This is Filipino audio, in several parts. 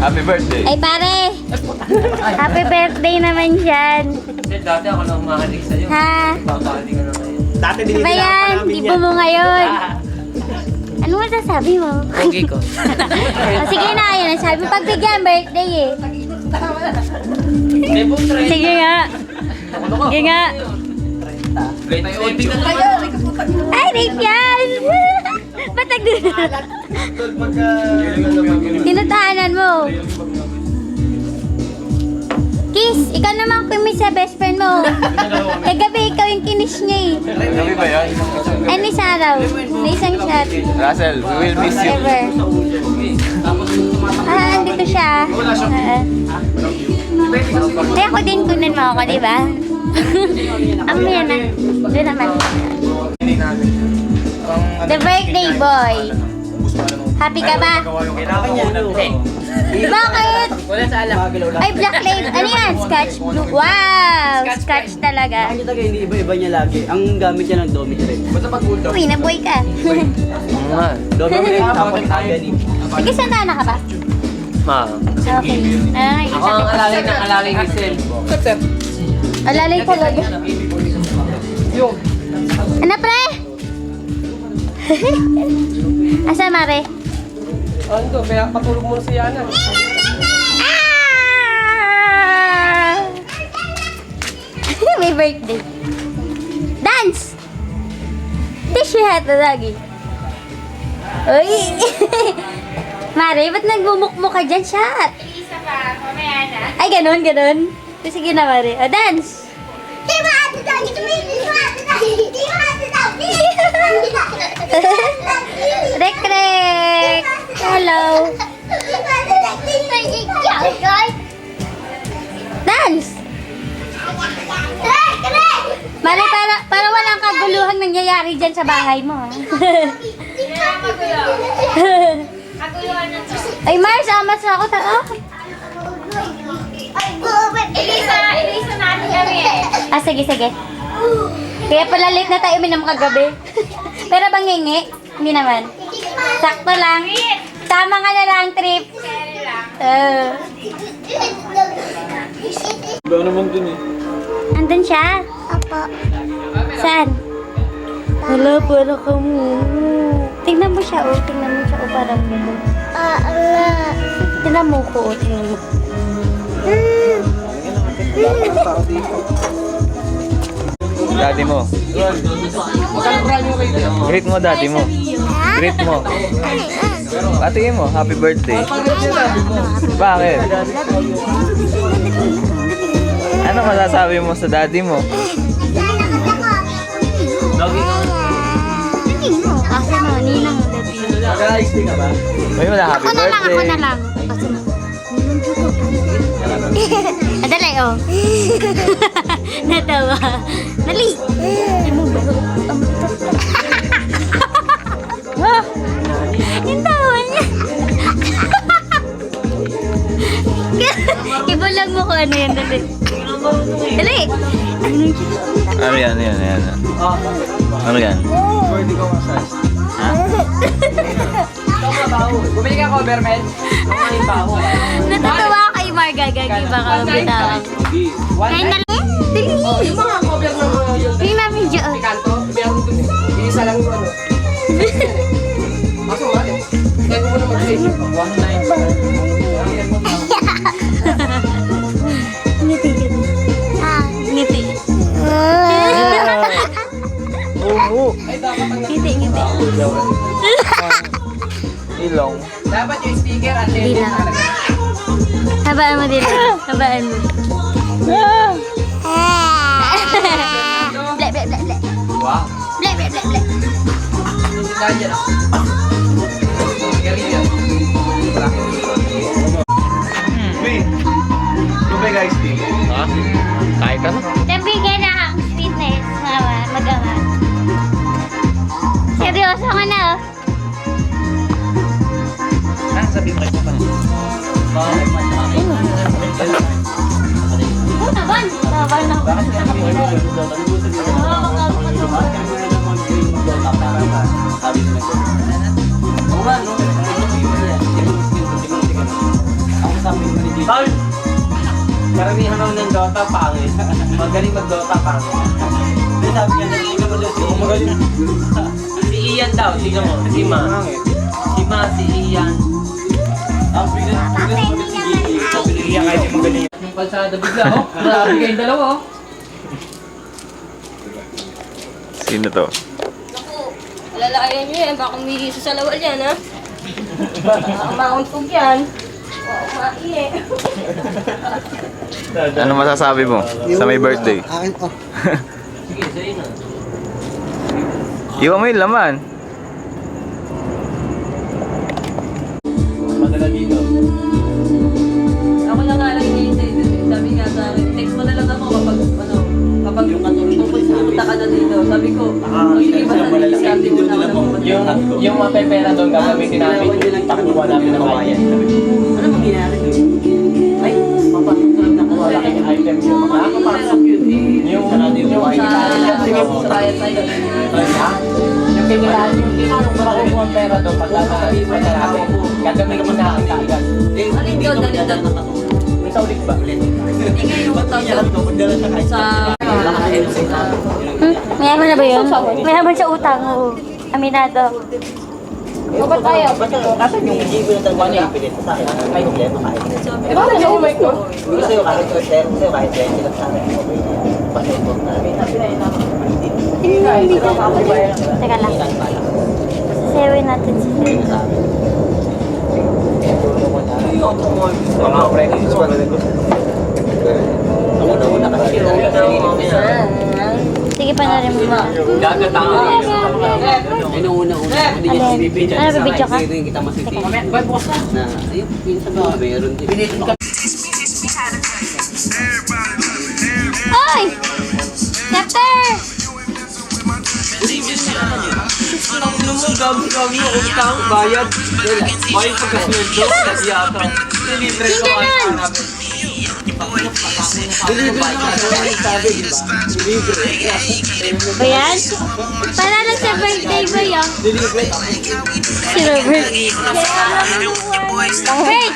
Happy birthday. Ay pare! Happy birthday naman yan. Dati ako lang mahalig sa'yo. Ha? Papahalig ka na ngayon. Dati Ano ba dinidilaan pa yan? namin Tipo yan. mo ngayon. Ano masasabi mo? Pogi ko. O, sige na, yun. Sabi mo pagbigyan, birthday eh. May book try. Sige nga. Sige nga. Ay, rape yan! Batag din. Tinutahanan mo. Kiss, ikaw naman kumis sa best friend mo. Kagabi, ikaw yung kinis niya eh. Gabi ba yan? Ay, ni Saraw. Na isang shot. Russell, we will miss you. Ever. Andito siya. Ay, ako din kunin mo ako, di ba? Ang yan na. Doon naman. The birthday boy. Happy ka ba? Kailangan niya, ano? Bakit? Wala sa alam. Ay, black label. Ano yan? Scotch blue. Wow! Scotch talaga. Ang talaga, hindi iba-iba niya lagi. Ang gamit niya ng Domitrem. Uy, nabuhay ka. Domitrem, tapos agani. Sige, sandaan na ka ba? Ma. Okay. Ay, Ako ang alalay ng alalay ni Sel. alalay talaga. Ano, pre? Asa, Mare? Ando, kaya patulog mo si Yana. Ah! May birthday. Dance! Tissue hat na lagi. Uy! Mare, ba't nagbumukmuk ka dyan? Shot! Isa pa, mamaya na. Ay, ganun, ganun. Sige na, Mare. O, dance! Rek, rek! Hello! Dance! Mare, para walang kaguluhan nangyayari dyan sa bahay mo, ha? Kaya magulo. Kaguluhan na to. Ay, Mars, amas na ako. Tara. Ilisa natin kami eh. Ah, sige, sige. Kaya pala late na tayo uminom kagabi. Pero bang ngingi? Hindi naman. Sakto lang. Tama ka na lang, trip. Kaya lang. Iba naman dun eh. Andun siya? Apo. Saan? Hala, para ka mo. Tingnan mo siya, oh. Tingnan mo siya, oh. Parang gano'n. Tingnan mo ko, oh. Tingnan mo. Daddy mo. Greet mo, daddy mo. Greet mo. Patingin mo, happy birthday. Bakit? Ano masasabi mo sa daddy mo? Kasi mo, ninang daddy. Mag-aayos din ka ba? May wala happy Ako na lang, birthday. ako na lang. Kasi mo. Dali, oh. Natawa. Dali. Ay mo ba? Ha? Yung tawa niya. Ibulag mo kung ano yan, dali. Dali. Ano yan, ano yan, ano yan? Ano yan? Birthday ko massage. Ha? Bumili ka cover, Mel. Ang baho. Natatawa kay Marga, gagi baka mabitawan. Kaya na lang. Dali. Yung mga cover ng mga yun. Tingnan namin dyan. Kanto, meron dun eh. Isa lang yung ano. Kaso nga eh. Kaya ko muna mag-save. Ngiti ka din. Ngiti. Oo. Ngiti, ngiti. Ilong. Dapat yung sticker at Di lang. Habaan mo din. Habaan mo. Ble, ble, ble, ble. Wow. Ble, ble, ble, ble. Dahil dyan ah. Galing yan. Wait. Tubig guys, ha? Kahit ano? Nabigyan na ang sweetness, mama, mag-ama. Seryoso ka na, oh. Sabi mo kayo pa. Oo naman. Tawa na ako. topic mo ni Gigi. Tol! Karamihan naman ng Dota, pangit. Magaling mag-Dota, pangit. Hindi, sabi niya, tingnan mo doon si... Magaling. Si Ian daw, tingnan mo. Si Ma. Si Ma, si Ian. Ang bigat mo na si Gigi. Sabi ni Ian, kahit yung magaling. Yung kalsada bigla, oh. Grabe kayong dalawa, oh. Sino to? Alalayan nyo yan, baka may sa salawal yan, ha? Baka mauntog yan. Baka maiye. Ano masasabi mo sa may birthday? Akin to. Sige, sa'yo na. Iwan mo yung laman. Madala dito. Ako na nga lang hinihintay dun eh. Sabi nga sa akin, text mo na lang ako kapag pupunta ka na dito. Sabi ko, hindi ba na diskarte mo na ako ng pupunta? Yung mapepera doon gagamitin namin yung takuha namin ng bayan. Ano mangyayari doon? Ay, papasok na kuha lang yung item yun. Makakapasok yun eh. Yung Sa bayad tayo. yung kailangan yung makukuha ang pera doon pag nakakalimutan na natin. Gagamitin natin kaagad. Alin doon, alin doon. May sa ulit ba? Hindi ngayon utang sa... Mayaman na ba yun? Mayaman sa utang, oo. Aminado. Ba't tayo? Kasi yung Gigi na talaga niya pilit sa akin. May problema kahit. Eh, bakit sa umay ko? Gusto yung kahit or share, gusto yung kahit 20 lang sa akin. Okay. Pasipot na. Teka lang. Sewin natin si Fred. Mga friends. Una kasi Sige pa na rin mo. Gagatangan. Una-una. Hindi niya sinibidyan. Ano, bibidyo ka? Ito yung kita masipid. Boy, bukas na. Na, ayun, pinsan mo, mayroon din. Pinitin ka. Hoy! Chapter! Gabi yung utang, bayad. May pagkasunod doon, yata. Delivery ko ang namin. Delivery na sabi, di ba? Delivery. Ba yan? Para lang sa birthday ba yan? Delivery. Si Robert. Robert!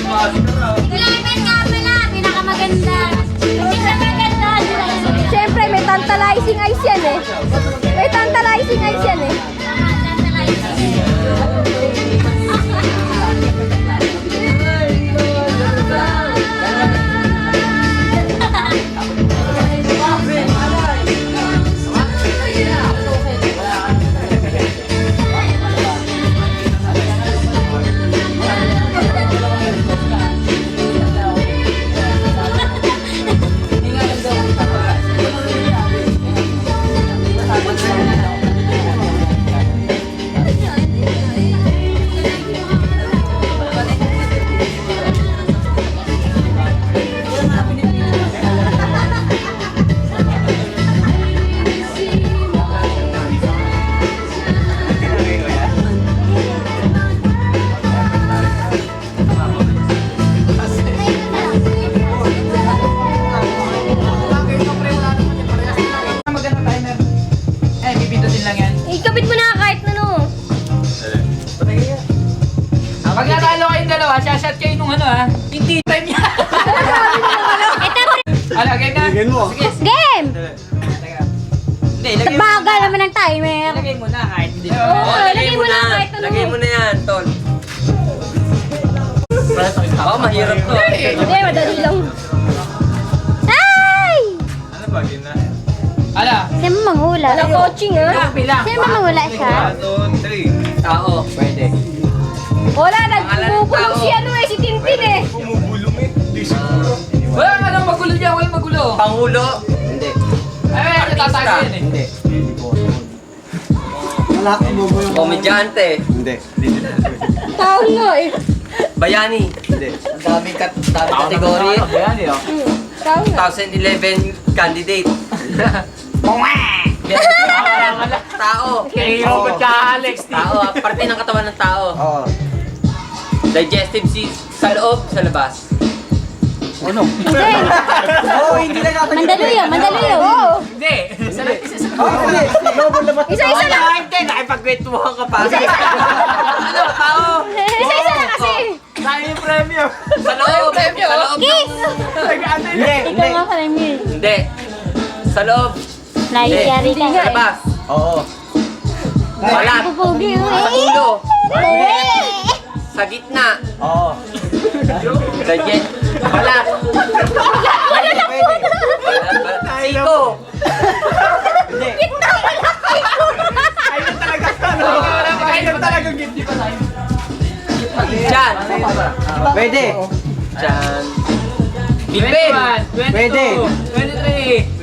Kailangan nga pala, pinakamaganda. Pinakamaganda. Siyempre, may tantalizing eyes yan eh. May tantalizing eyes yan eh. Ikabit mo na kahit ano. Pag natalo kayong dalawa, shot kayo nung ano ha. Hindi time niya. Ala, game na. Bigyan mo. Game! Hindi, lagay mo. Bagal naman ng timer. Lagay mo na kahit hindi. Oo, lagay mo na kahit ano. Lagay mo na yan, Tol. Oo, mahirap to. Hindi, madali lang. Ay! Ala, Sino mo manghula? Wala coaching ha? bilang. Sino mo manghula siya? Tao. Pwede. Wala, nagpupulong si ano eh, si Tintin eh. Wala nga nang magulo dyan, walang magulo. Pangulo. Hindi. Ay, natatago yun eh. Hindi. Wala akong bubo yung... Komedyante. Hindi. Tao nga eh. Bayani. Ang daming kategory. Ayan eh, oh. 2011 candidate. Tao. Robot ka, Alex. Tao, parte ng katawan ng tao. Oo. Digestive sa loob, sa labas. Ano? Oo, hindi na kakagit. Mandaluyong. Hindi. Hindi. Robot na Isa-isa lang. Hindi, nakipagkwentuhan ka pa. Ano, tao? Isa-isa lang kasi. Kaya yung premium. Sa loob. Sa loob. Kiss! Hindi. Ikaw nga pala, Emil. Hindi. Sa loob. Nayayari ka. Sa labas. Oo. Balat. Pupugi mo Sa eh. ulo. Uwi! Sa gitna. Oo. Balat. Siko. Hindi. Ayun talaga gift pa tayo. Diyan. Pwede. Diyan. Bilbil. Pwede. 23.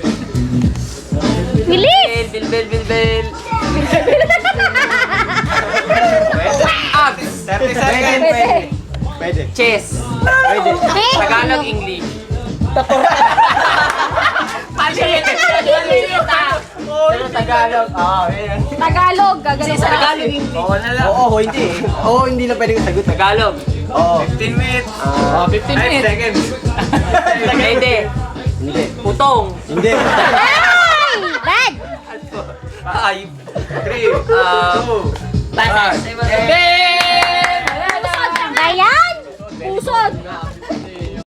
Bilis! Bilbil. Abs. 30 seconds. Pwede. Pwede. Chess. Pwede. Tagalog, English. Pero Tagalog. Oo, yan. Tagalog, gagaling sa Tagalog, English. Oo na lang. Oo, hindi. Oo, hindi na pwede sagot. Tagalog. Oo. 15 minutes. 15 minutes. seconds. Hindi. Hindi. Putong. Hindi. Ay! Bad! Ay. 3, 2, Ayan! pusod.